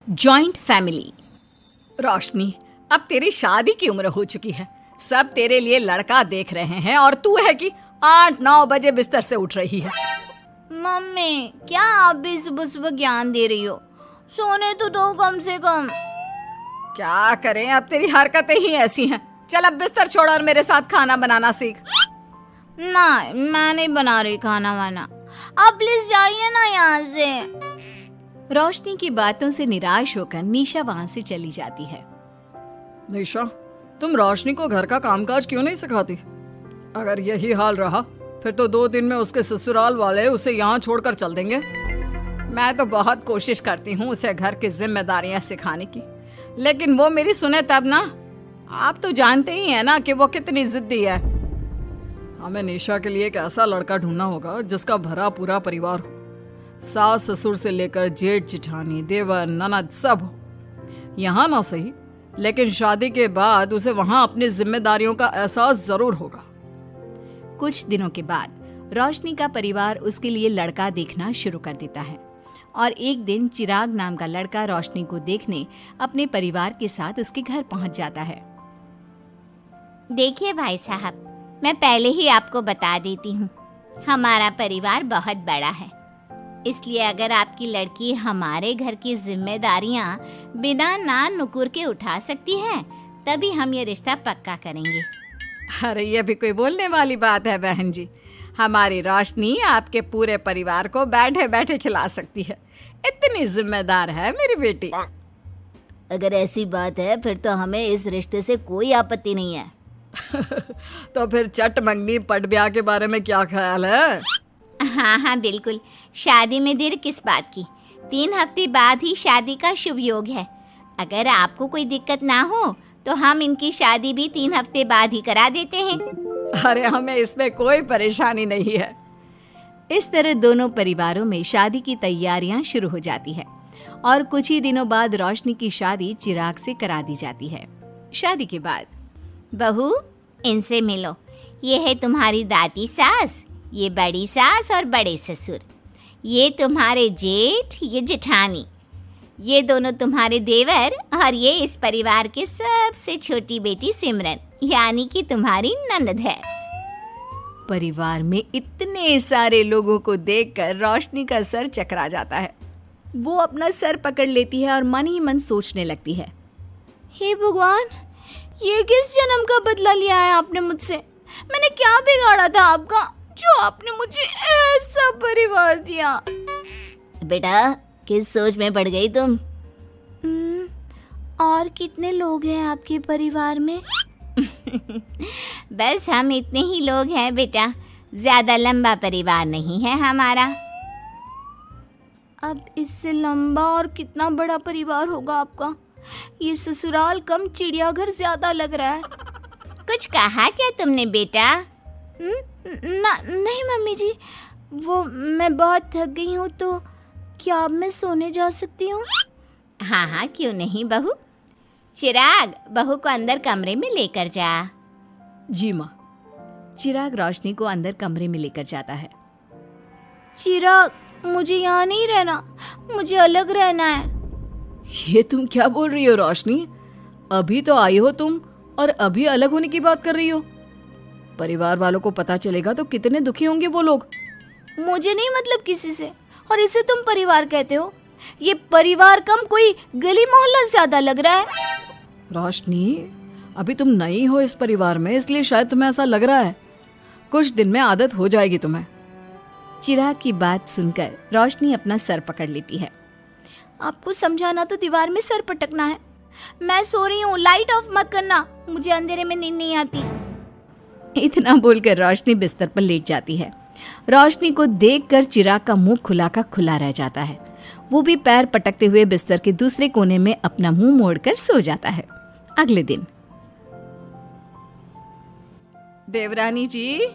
Joint family. रोशनी, अब तेरी शादी की उम्र हो चुकी है, सब तेरे लिए लड़का देख रहे हैं और तू है कि 8-9 बजे बिस्तर से उठ रही है। मम्मी, क्या आप भी सुबह सुबह ज्ञान दे रही हो? सोने तो दो कम से कम। क्या करें, अब तेरी हरकतें ही ऐसी हैं। चल अब बिस्तर छोड़ और मेरे साथ खाना बनाना सीख। ना, मैं नहीं बना रही खाना वाना। आप प्लीज जाइए ना यहाँ से। रोशनी की बातों से निराश होकर निशा वहाँ से चली जाती है। निशा, तुम रोशनी को घर का कामकाज क्यों नहीं सिखाती? अगर यही हाल रहा फिर तो 2 दिन में उसके ससुराल वाले उसे यहाँ छोड़कर चल देंगे। मैं तो बहुत कोशिश करती हूँ उसे घर की जिम्मेदारियां सिखाने की, लेकिन वो मेरी सुने तब ना। आप तो जानते ही हैं ना कि वो कितनी जिद्दी है। हमें निशा के लिए एक ऐसा लड़का ढूंढना होगा जिसका भरा पूरा परिवार हो, सास ससुर से लेकर जेठ जेठानी देवर ननद सब हो। यहाँ ना सही, लेकिन शादी के बाद उसे वहाँ अपनी जिम्मेदारियों का एहसास जरूर होगा। कुछ दिनों के बाद रोशनी का परिवार उसके लिए लड़का देखना शुरू कर देता है और एक दिन चिराग नाम का लड़का रोशनी को देखने अपने परिवार के साथ उसके घर पहुंच जाता है। देखिए भाई साहब, मैं पहले ही आपको बता देती हूँ, हमारा परिवार बहुत बड़ा है, इसलिए अगर आपकी लड़की हमारे घर की जिम्मेदारियाँ बिना ना नुकुर के उठा सकती है तभी हम ये रिश्ता पक्का करेंगे। अरे ये भी कोई बोलने वाली बात है बहन जी। हमारी रोशनी आपके पूरे परिवार को बैठे बैठे खिला सकती है, इतनी जिम्मेदार है मेरी बेटी। अगर ऐसी बात है फिर तो हमें इस रिश्ते से कोई आपत्ति नहीं है। तो फिर चट मंगनी पट ब्याह के बारे में क्या ख्याल है? हाँ बिल्कुल, शादी में देर किस बात की। 3 हफ्ते बाद ही शादी का शुभ योग है। अगर आपको कोई दिक्कत ना हो तो हम इनकी शादी भी 3 हफ्ते बाद ही करा देते हैं। अरे हमें इसमें कोई परेशानी नहीं है। इस तरह दोनों परिवारों में शादी की तैयारियां शुरू हो जाती है और कुछ ही दिनों बाद रोशनी की शादी चिराग से करा दी जाती है। शादी के बाद, बहू, इनसे मिलो। ये है तुम्हारी दादी सास, ये बड़ी सास और बड़े ससुर, ये तुम्हारे जेठ, ये जेठानी, ये दोनों तुम्हारे देवर और ये इस परिवार की सबसे छोटी बेटी सिमरन, यानी कि तुम्हारी ननद है। परिवार में इतने सारे लोगों को देखकर रोशनी का सर चकरा जाता है। वो अपना सर पकड़ लेती है और मन ही मन सोचने लगती है, हे भगवान, ये किस जन्म का बदला लिया है आपने मुझसे? मैंने क्या बिगाड़ा था आपका जो आपने मुझे ऐसा परिवार दिया? बेटा, किस सोच में पड़ गई तुम? और कितने लोग हैं आपके परिवार में? बस हम इतने ही लोग हैं बेटा, ज्यादा लंबा परिवार नहीं है हमारा। अब इससे लंबा और कितना बड़ा परिवार होगा आपका? ये ससुराल कम चिड़ियाघर ज्यादा लग रहा है। कुछ कहा क्या तुमने बेटा? नहीं मम्मी जी, वो मैं बहुत थक गई हूँ, तो क्या अब मैं सोने जा सकती हूँ? हाँ, क्यों नहीं बहू। चिराग, बहू को अंदर कमरे में लेकर जा। जी माँ। चिराग रोशनी को अंदर कमरे में लेकर जाता है। चिराग, मुझे यहाँ नहीं रहना, मुझे अलग रहना है। ये तुम क्या बोल रही हो रोशनी? अभी तो आई हो तुम और अभी अलग होने की बात कर रही हो। परिवार वालों को पता चलेगा तो कितने दुखी होंगे वो लोग। मुझे नहीं मतलब किसी से, और इसे तुम परिवार कहते हो? ये परिवार कम कोई गली मोहल्ला ज्यादा लग रहा है। रोशनी, अभी तुम नई हो इस परिवार में, इसलिए शायद तुम्हें ऐसा लग रहा है। कुछ दिन में आदत हो जाएगी तुम्हें। चिराग की बात सुनकर रोशनी अपना सर पकड़ लेती है। आपको समझाना तो दीवार में सर पटकना है। मैं सो रही हूँ, लाइट ऑफ मत करना, मुझे अंधेरे में नींद नहीं आती। इतना बोलकर रोशनी बिस्तर पर लेट जाती है। रोशनी को देखकर चिराग का मुंह खुला का खुला रह जाता है। वो भी पैर पटकते हुए बिस्तर के दूसरे कोने में अपना मुंह मोड़कर सो जाता है। अगले दिन, देवरानी जी,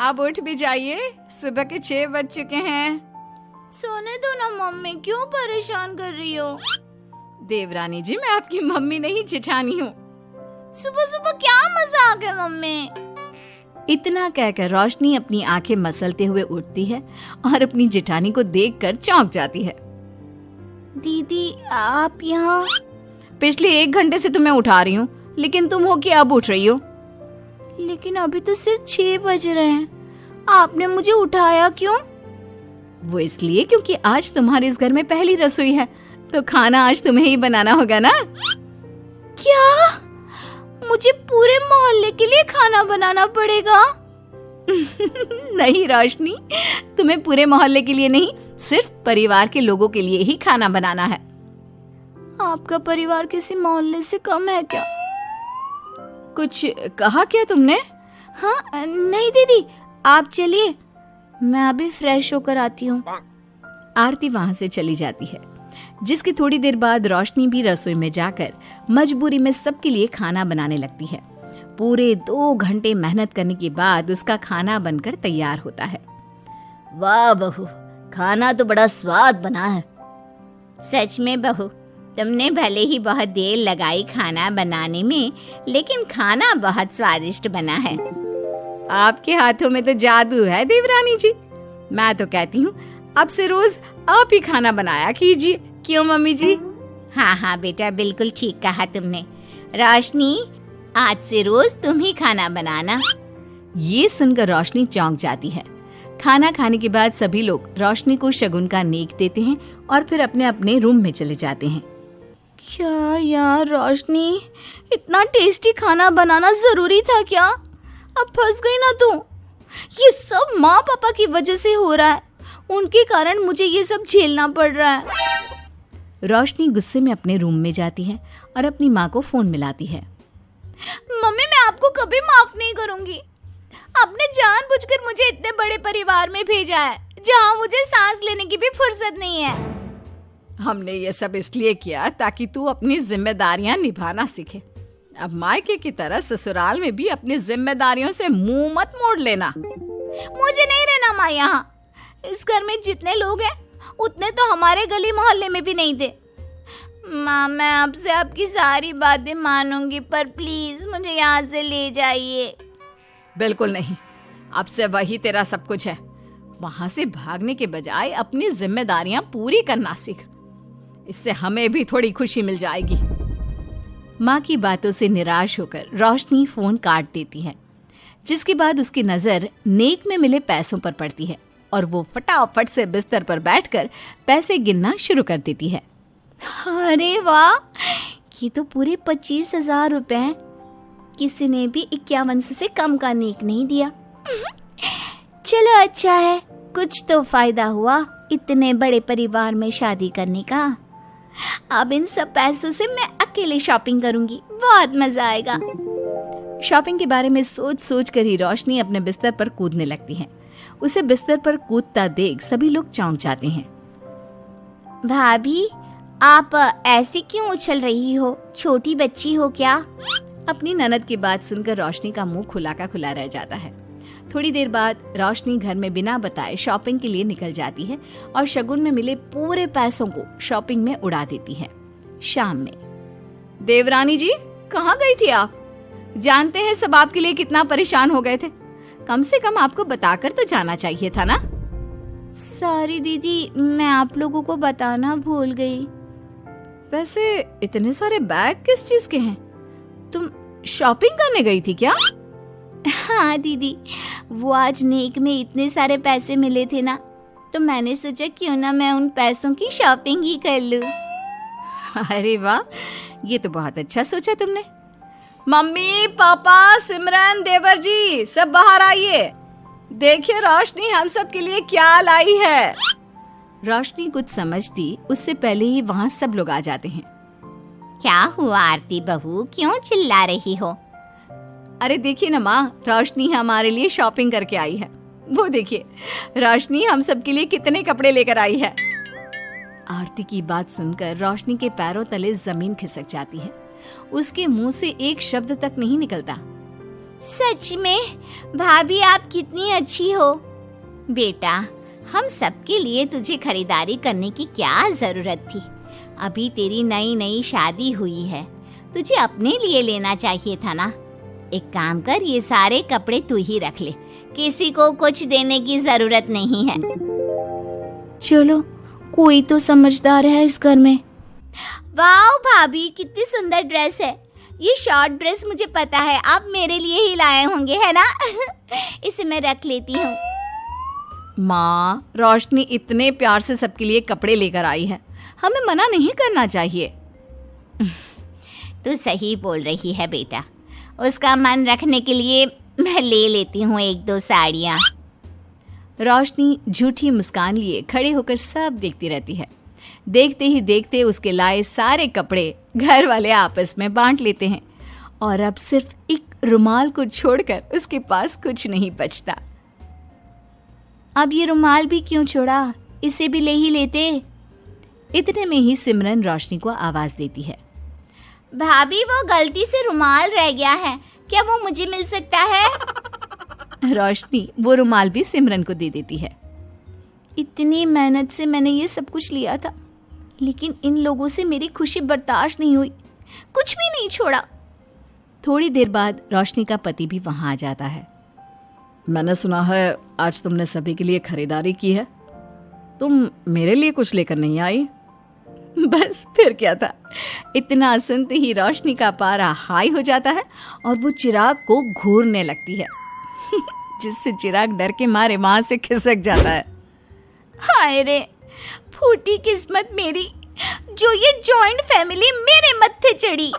आप उठ भी जाइए, सुबह के 6 बज चुके हैं। सोने दो ना मम्मी, क्यों परेशान कर रही हो? देवरानी जी, मैं आपकी मम्मी नहीं जेठानी हूँ। सुबह सुबह क्या मजाक है मम्मी? इतना कहकर रोशनी अपनी आंखें मसलते हुए उठती है और अपनी जेठानी को देखकर चौंक जाती है। दीदी आप यहाँ? पिछले 1 घंटे से तुम्हें उठा रही हूँ, लेकिन तुम हो कि अब उठ रही हो? लेकिन अभी तो सिर्फ 6 बज रहे हैं, आपने मुझे उठाया क्यों? वो इसलिए क्योंकि आज तुम्हारे इस घर में पहली रसोई है, तो खाना आज तुम्हें ही बनाना होगा ना। क्या? मुझे पूरे मोहल्ले के लिए खाना बनाना पड़ेगा? नहीं रोशनी, तुम्हें पूरे मोहल्ले के लिए नहीं, सिर्फ परिवार के लोगों के लिए ही खाना बनाना है। आपका परिवार किसी मोहल्ले से कम है क्या? कुछ कहा क्या तुमने? हाँ नहीं दीदी, आप चलिए, मैं अभी फ्रेश होकर आती हूँ। आरती वहां से चली जाती है, जिसकी थोड़ी देर बाद रोशनी भी रसोई में जाकर मजबूरी में सबके लिए खाना बनाने लगती है। पूरे 2 घंटे मेहनत करने के बाद उसका खाना बनकर तैयार होता है। वाह बहू, खाना तो बड़ा स्वाद बना है। सच में बहू, तुमने भले ही बहुत देर लगाई खाना बनाने में, लेकिन खाना बहुत स्वादिष्ट बना है। आपके हाथों में तो जादू है देवरानी जी। मैं तो कहती हूँ अब से रोज आप ही खाना बनाया कीजिए, क्यों मम्मी जी? हाँ हाँ बेटा, बिल्कुल ठीक कहा तुमने। रोशनी, आज से रोज तुम ही खाना बनाना। ये सुनकर रोशनी चौंक जाती है। खाना खाने के बाद सभी लोग रोशनी को शगुन का नेक देते हैं और फिर अपने अपने रूम में चले जाते हैं। क्या यार रोशनी, इतना टेस्टी खाना बनाना जरूरी था क्या? अब फंस गई ना तू। ये सब माँ पापा की वजह से हो रहा है, उनके कारण मुझे ये सब झेलना पड़ रहा है। रोशनी गुस्से में अपने रूम में जाती है और अपनी माँ को फोन मिलाती है। मम्मी, मैं आपको कभी माफ नहीं करूंगी। आपने जानबूझकर मुझे इतने बड़े परिवार में भेजा है, जहाँ मुझे सांस लेने की भी फुर्सत नहीं है। हमने ये सब इसलिए किया ताकि तू अपनी जिम्मेदारियां निभाना सीखे। अब मायके की तरह ससुराल में भी अपनी जिम्मेदारियों से मुंह मत मोड़ लेना। मुझे नहीं रहना माँ यहाँ। इस घर में जितने लोग हैं उतने तो हमारे गली मोहल्ले में भी नहीं थे। माँ, मैं आपसे आपकी सारी बातें मानूंगी, पर प्लीज मुझे यहाँ से ले जाइए। बिल्कुल नहीं, अब से वही तेरा सब कुछ है। वहां से भागने के बजाय अपनी जिम्मेदारियां पूरी करना सीख, इससे हमें भी थोड़ी खुशी मिल जाएगी। माँ की बातों से निराश होकर रोशनी फोन काट देती है, जिसके बाद उसकी नजर नेक में मिले पैसों पर पड़ती है और वो फटाफट से बिस्तर पर बैठकर पैसे गिनना शुरू कर देती है। अरे वाह, ये तो पूरे 25,000 रुपए हैं। किसी ने भी 5100 से कम का नेक नहीं दिया। चलो अच्छा है, कुछ तो फायदा हुआ इतने बड़े परिवार में शादी करने का। अब इन सब पैसों से मैं अकेले शॉपिंग करूंगी, बहुत मजा आएगा। शॉपिंग के बारे में सोच सोच कर ही रोशनी अपने बिस्तर पर कूदने लगती है। उसे बिस्तर पर कूदता देख सभी लोग चौंक जाते हैं। भाभी, आप ऐसे क्यों उछल रही हो? छोटी बच्ची हो क्या? अपनी ननद की बात सुनकर रोशनी का मुंह खुला का खुला रह जाता है। थोड़ी देर बाद रोशनी घर में बिना बताए शॉपिंग के लिए निकल जाती है और शगुन में मिले पूरे पैसों को शॉपिंग में उड़ा देती है। शाम में, देवरानी जी कहाँ गई थी आप? जानते हैं सब आपके लिए कितना परेशान हो गए थे, कम से कम आपको बताकर तो जाना चाहिए था ना। सॉरी दीदी, मैं आप लोगों को बताना भूल गई। वैसे इतने सारे बैग किस चीज के हैं? तुम शॉपिंग करने गई थी क्या? हाँ दीदी, वो आज नेक में इतने सारे पैसे मिले थे ना, तो मैंने सोचा क्यों ना मैं उन पैसों की शॉपिंग ही कर लूं। अरे वाह, ये तो बहुत अच्छा सोचा तुमने। मम्मी, पापा, सिमरन, देवर जी, सब बाहर आइए। देखिए रोशनी हम सब के लिए क्या लाई है। रोशनी कुछ समझती उससे पहले ही वहाँ सब लोग आ जाते हैं। क्या हुआ आरती बहू, क्यों चिल्ला रही हो? अरे देखिए ना माँ, रोशनी हमारे लिए शॉपिंग करके आई है। वो देखिए रोशनी हम सब के लिए कितने कपड़े लेकर आई है। आरती की बात सुनकर रोशनी के पैरों तले जमीन खिसक जाती है। उसके मुंह से एक शब्द तक नहीं निकलता। सच में भाभी, आप कितनी अच्छी हो। बेटा, हम सबके लिए तुझे खरीदारी करने की क्या जरूरत थी? अभी तेरी नई नई शादी हुई है, तुझे अपने लिए लेना चाहिए था ना। एक काम कर, ये सारे कपड़े तू ही रख ले, किसी को कुछ देने की जरूरत नहीं है। चलो कोई तो समझदार है इस घर में। वाह भाभी, कितनी सुंदर ड्रेस है। ये शॉर्ट ड्रेस मुझे पता है आप मेरे लिए ही लाए होंगे, है ना? इसे मैं रख लेती हूँ। माँ, रोशनी इतने प्यार से सबके लिए कपड़े लेकर आई है, हमें मना नहीं करना चाहिए। तू सही बोल रही है बेटा, उसका मन रखने के लिए मैं ले लेती हूँ 1-2 साड़ियाँ। रोशनी झूठी मुस्कान लिए खड़े होकर सब देखती रहती है। देखते ही देखते उसके लाए सारे कपड़े घर वाले आपस में बांट लेते हैं और अब सिर्फ एक रुमाल को छोड़कर उसके पास कुछ नहीं बचता। अब ये रुमाल भी क्यों छोड़ा, इसे भी ले ही लेते। इतने में ही सिमरन रोशनी को आवाज देती है। भाभी, वो गलती से रुमाल रह गया है, क्या वो मुझे मिल सकता है? रोशनी वो रुमाल भी सिमरन को दे देती है। इतनी मेहनत से मैंने ये सब कुछ लिया था, लेकिन इन लोगों से मेरी खुशी बर्दाश्त नहीं हुई, कुछ भी नहीं छोड़ा। थोड़ी देर बाद रोशनी का पति भी वहां आ जाता है। मैंने सुना है आज तुमने सभी के लिए खरीदारी की है, तुम मेरे लिए कुछ लेकर नहीं आई? बस फिर क्या था, इतना सुनते ही रोशनी का पारा हाई हो जाता है और वो चिराग को घूरने लगती है, जिससे चिराग डर के मारे वहां से खिसक जाता है। हाय रे, फूटी किस्मत मेरी, जो ये जॉइंट फैमिली मेरे मत्थे चढ़ी।